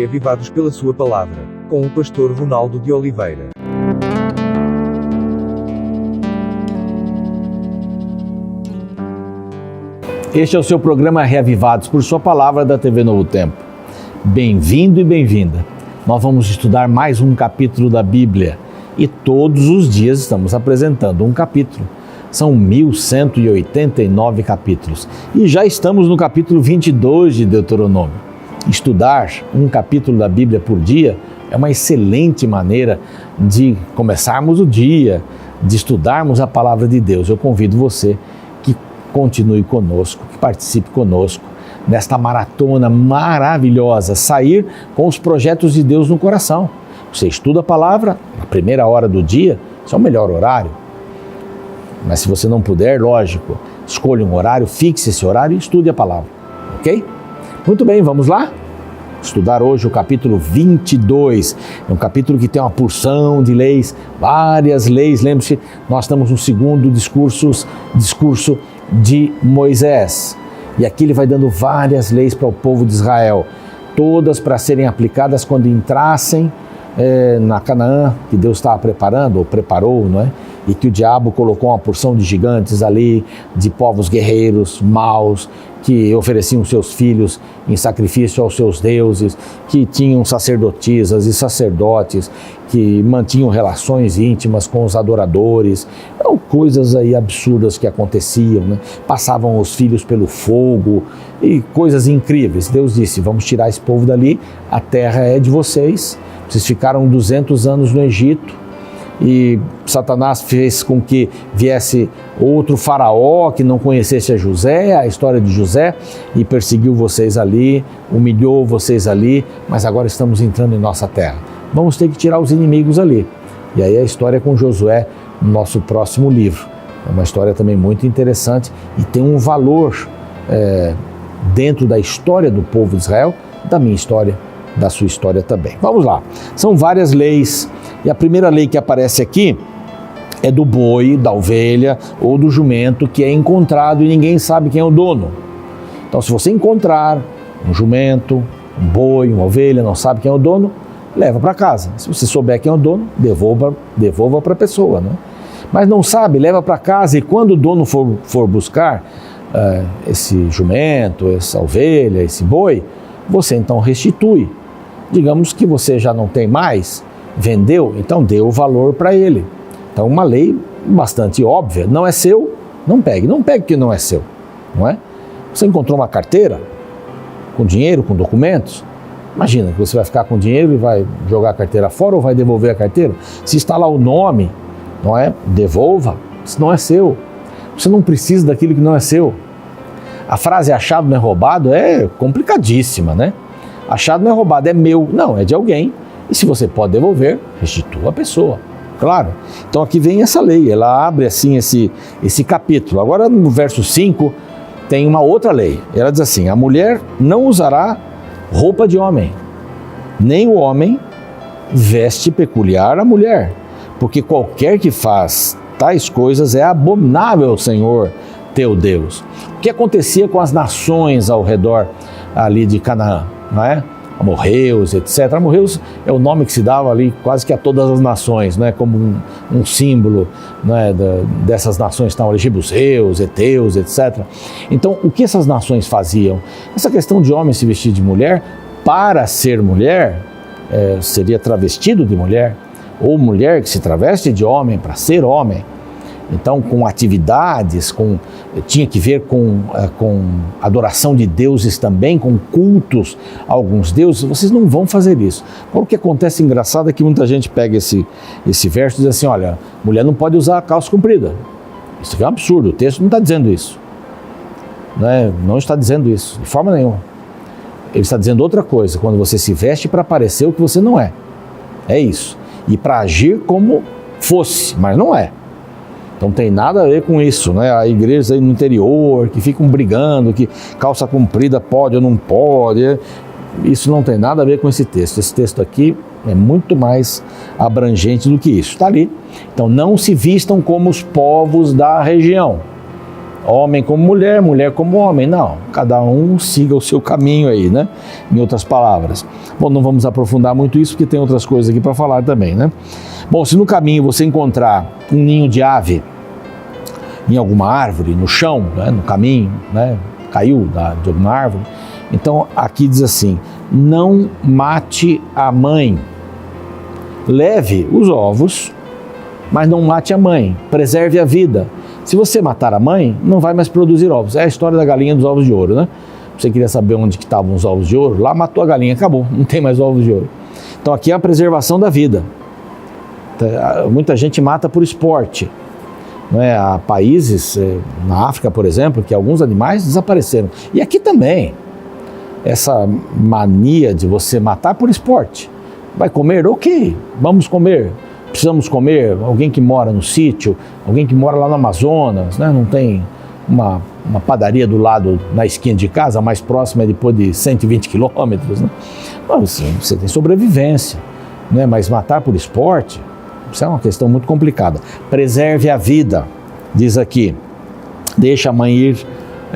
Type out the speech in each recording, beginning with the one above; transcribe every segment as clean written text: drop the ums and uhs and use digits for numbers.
reavivados pela sua palavra, com o pastor Ronaldo de Oliveira. Este é o seu programa Reavivados por sua palavra da TV Novo Tempo. Bem-vindo e bem-vinda. Nós vamos estudar mais um capítulo da Bíblia e todos os dias estamos apresentando um capítulo. São 1189 capítulos e já estamos no capítulo 22 de Deuteronômio. Estudar um capítulo da Bíblia por dia é uma excelente maneira de começarmos o dia, de estudarmos a palavra de Deus. Eu convido você que continue conosco, que participe conosco nesta maratona maravilhosa, sair com os projetos de Deus no coração. Você estuda a palavra na primeira hora do dia, isso é o melhor horário. Mas se você não puder, lógico, escolha um horário, fixe esse horário e estude a palavra, ok? Muito bem, vamos lá? Estudar hoje o capítulo 22, é um capítulo que tem uma porção de leis, várias leis. Lembre-se, nós estamos no segundo discurso de Moisés. E aqui ele vai dando várias leis para o povo de Israel, todas para serem aplicadas quando entrassem na Canaã, que Deus estava preparando, ou preparou, não é? E que o diabo colocou uma porção de gigantes ali, de povos guerreiros, maus, que ofereciam seus filhos em sacrifício aos seus deuses, que tinham sacerdotisas e sacerdotes, que mantinham relações íntimas com os adoradores. Eram coisas aí absurdas que aconteciam, né? Passavam os filhos pelo fogo e coisas incríveis. Deus disse, vamos tirar esse povo dali, a terra é de vocês. Vocês ficaram 200 anos no Egito e Satanás fez com que viesse outro faraó que não conhecesse a história de José, e perseguiu vocês ali, humilhou vocês ali, mas agora estamos entrando em nossa terra. Vamos ter que tirar os inimigos ali. E aí a história com Josué no nosso próximo livro. É uma história também muito interessante e tem um valor dentro da história do povo de Israel, da minha história, da sua história também. Vamos lá, são várias leis e a primeira lei que aparece aqui é do boi, da ovelha ou do jumento que é encontrado e ninguém sabe quem é o dono. Então, se você encontrar um jumento, um boi, uma ovelha, não sabe quem é o dono, leva para casa. Se você souber quem é o dono, devolva para a pessoa, né? Mas não sabe, leva para casa e quando o dono for buscar esse jumento, essa ovelha, esse boi, você então restitui. Digamos que você já não tem mais, vendeu, então dê o valor para ele. Então uma lei bastante óbvia, não é seu, não pegue que não é seu, não é? Você encontrou uma carteira com dinheiro, com documentos, imagina que você vai ficar com dinheiro e vai jogar a carteira fora ou vai devolver a carteira? Se está lá o nome, não é? Devolva, isso não é seu, você não precisa daquilo que não é seu. A frase achado não é roubado é complicadíssima, né? Achado não é roubado, é meu. Não, é de alguém. E se você pode devolver, restitua a pessoa. Claro. Então aqui vem essa lei, ela abre assim esse capítulo. Agora no verso 5 tem uma outra lei. Ela diz assim, a mulher não usará roupa de homem, nem o homem veste peculiar à mulher, porque qualquer que faz tais coisas é abominável ao Senhor teu Deus. O que acontecia com as nações ao redor ali de Canaã, não é? Amorreus, etc. Amorreus é o nome que se dava ali quase que a todas as nações, não é? Como um símbolo, não é? Dessas nações que estavam ali, jebuseus, heteus, etc. Então, o que essas nações faziam? Essa questão de homem se vestir de mulher, para ser mulher, seria travestido de mulher, ou mulher que se traveste de homem para ser homem. Então, com atividades, tinha que ver com adoração de deuses também, com cultos a alguns deuses. Vocês não vão fazer isso. O que acontece engraçado é que muita gente pega esse verso e diz assim, olha, mulher não pode usar calça comprida. Isso aqui é um absurdo, o texto não está dizendo isso. Não está dizendo isso, de forma nenhuma. Ele está dizendo outra coisa, quando você se veste para parecer o que você não é. É isso. E para agir como fosse, mas não é. Então tem nada a ver com isso, né? A igreja aí no interior, que ficam brigando, que calça comprida pode ou não pode. Isso não tem nada a ver com esse texto. Esse texto aqui é muito mais abrangente do que isso. Está ali. Então não se vistam como os povos da região. Homem como mulher, mulher como homem. Não, cada um siga o seu caminho aí, né? Em outras palavras. Bom, não vamos aprofundar muito isso, porque tem outras coisas aqui para falar também, né? Bom, se no caminho você encontrar um ninho de ave em alguma árvore, no chão, né? No caminho, né? Caiu de alguma árvore. Então, aqui diz assim, não mate a mãe. Leve os ovos, mas não mate a mãe. Preserve a vida. Se você matar a mãe, não vai mais produzir ovos. É a história da galinha dos ovos de ouro, né? Você queria saber onde que estavam os ovos de ouro? Lá matou a galinha, acabou, não tem mais ovos de ouro. Então aqui é a preservação da vida. Muita gente mata por esporte. Não é? Há países, na África, por exemplo, que alguns animais desapareceram. E aqui também. Essa mania de você matar por esporte. Vai comer? Ok, vamos comer. Precisamos comer. Alguém que mora no sítio, alguém que mora lá no Amazonas, né? Não tem uma padaria do lado, na esquina de casa, a mais próxima é depois de 120 quilômetros. Né? Você tem sobrevivência, né? Mas matar por esporte, isso é uma questão muito complicada. Preserve a vida, diz aqui. Deixa a mãe ir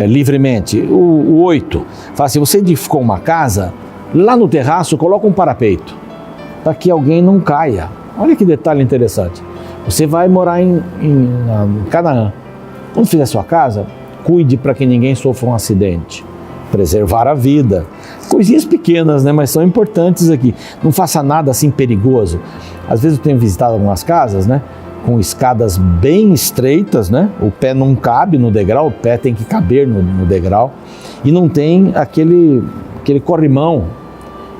livremente. O 8, fala assim, você edificou uma casa, lá no terraço coloca um parapeito, para que alguém não caia. Olha que detalhe interessante. Você vai morar em Canaã. Quando fizer sua casa, cuide para que ninguém sofra um acidente. Preservar a vida. Coisinhas pequenas, né? Mas são importantes aqui. Não faça nada assim perigoso. Às vezes eu tenho visitado algumas casas, né? Com escadas bem estreitas, né? O pé não cabe no degrau, o pé tem que caber no degrau. E não tem aquele corrimão.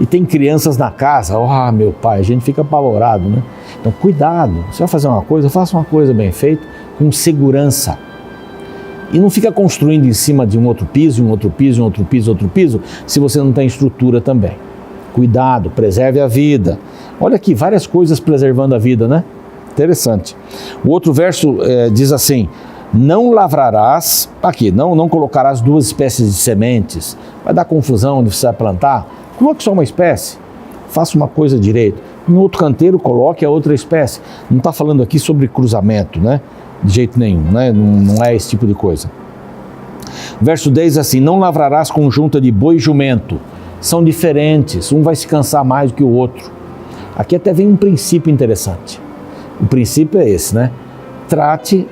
E tem crianças na casa, meu pai, a gente fica apavorado, né? Então, cuidado, você vai fazer uma coisa, faça uma coisa bem feita, com segurança. E não fica construindo em cima de um outro piso, um outro piso, um outro piso, outro piso, se você não tem estrutura também. Cuidado, preserve a vida. Olha aqui, várias coisas preservando a vida, né? Interessante. O outro verso diz assim, não lavrarás, aqui, não colocarás duas espécies de sementes, vai dar confusão onde você vai plantar. Coloque só uma espécie, faça uma coisa direito. No outro canteiro, coloque a outra espécie. Não está falando aqui sobre cruzamento, né? De jeito nenhum, né? Não é esse tipo de coisa. Verso 10 assim, não lavrarás conjunta de boi e jumento. São diferentes, um vai se cansar mais do que o outro. Aqui até vem um princípio interessante. O princípio é esse, né? Trate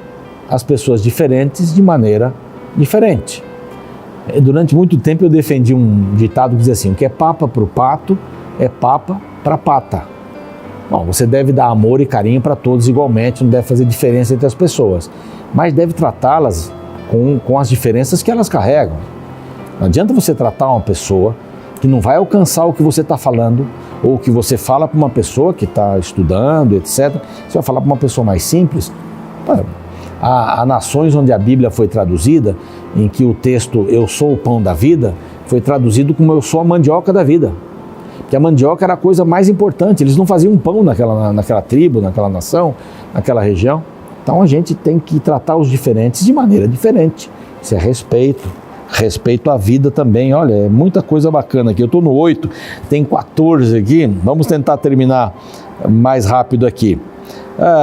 as pessoas diferentes de maneira diferente. Durante muito tempo eu defendi um ditado que dizia assim, o que é papa para o pato é papa para a pata. Bom, você deve dar amor e carinho para todos igualmente, não deve fazer diferença entre as pessoas, mas deve tratá-las com as diferenças que elas carregam. Não adianta você tratar uma pessoa que não vai alcançar o que você está falando, ou que você fala para uma pessoa que está estudando, etc. Você vai falar para uma pessoa mais simples. Há nações onde a Bíblia foi traduzida, em que o texto eu sou o pão da vida, foi traduzido como eu sou a mandioca da vida. Porque a mandioca era a coisa mais importante, eles não faziam pão naquela tribo, naquela nação, naquela região. Então a gente tem que tratar os diferentes de maneira diferente. Isso é respeito. Respeito à vida também, olha, é muita coisa bacana aqui. Eu estou no 8, tem 14 aqui, vamos tentar terminar mais rápido aqui.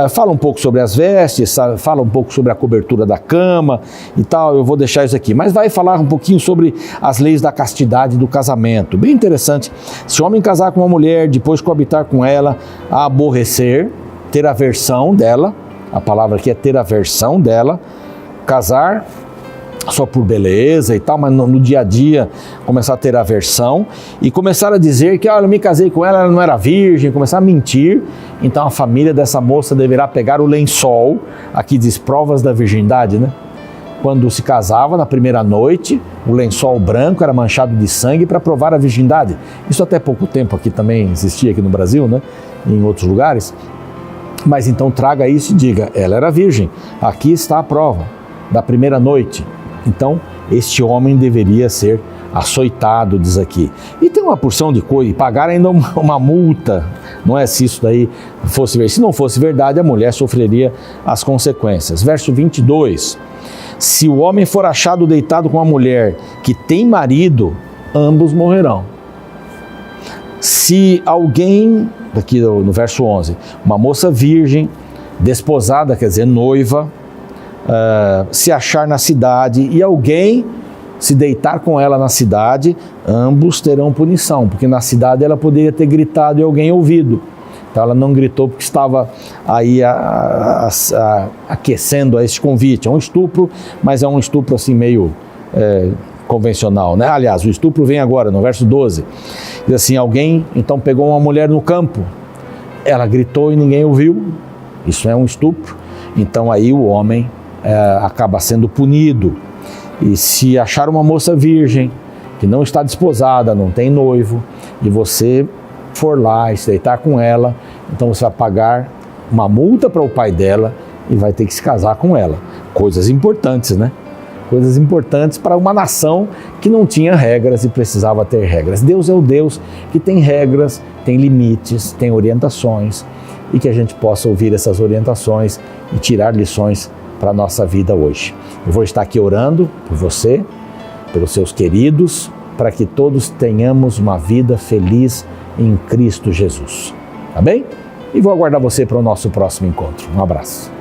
Fala um pouco sobre as vestes, fala um pouco sobre a cobertura da cama e tal, eu vou deixar isso aqui. Mas vai falar um pouquinho sobre as leis da castidade do casamento. Bem interessante. Se o homem casar com uma mulher, depois coabitar com ela, a aborrecer, ter aversão dela, a palavra aqui é ter aversão dela, casar só por beleza e tal, mas no dia a dia começar a ter aversão e começar a dizer que eu me casei com ela, ela não era virgem, começar a mentir. Então a família dessa moça deverá pegar o lençol, aqui diz provas da virgindade, né? Quando se casava na primeira noite, o lençol branco era manchado de sangue para provar a virgindade. Isso até pouco tempo aqui também existia aqui no Brasil, né? Em outros lugares. Mas então traga isso e diga, ela era virgem, aqui está a prova da primeira noite. Então, este homem deveria ser açoitado, diz aqui. E tem uma porção de coisa, e pagar ainda uma multa, não é? Se isso daí fosse verdade. Se não fosse verdade, a mulher sofreria as consequências. Verso 22, se o homem for achado deitado com a mulher que tem marido, ambos morrerão. Se alguém, aqui no verso 11, uma moça virgem, desposada, quer dizer, noiva, se achar na cidade e alguém se deitar com ela na cidade, ambos terão punição, porque na cidade ela poderia ter gritado e alguém ouvido. Então ela não gritou porque estava aí aquecendo a esse convite. É um estupro, mas é um estupro assim meio convencional, né? Aliás, o estupro vem agora, no verso 12. Diz assim, alguém então pegou uma mulher no campo, ela gritou e ninguém ouviu, isso é um estupro, então aí o homem acaba sendo punido. E se achar uma moça virgem, que não está desposada, não tem noivo, e você for lá e se deitar com ela, então você vai pagar uma multa para o pai dela e vai ter que se casar com ela. Coisas importantes, né? Coisas importantes para uma nação que não tinha regras e precisava ter regras. Deus é o Deus que tem regras, tem limites, tem orientações, e que a gente possa ouvir essas orientações e tirar lições para a nossa vida hoje. Eu vou estar aqui orando por você, pelos seus queridos, para que todos tenhamos uma vida feliz em Cristo Jesus. Tá bem? E vou aguardar você para o nosso próximo encontro. Um abraço.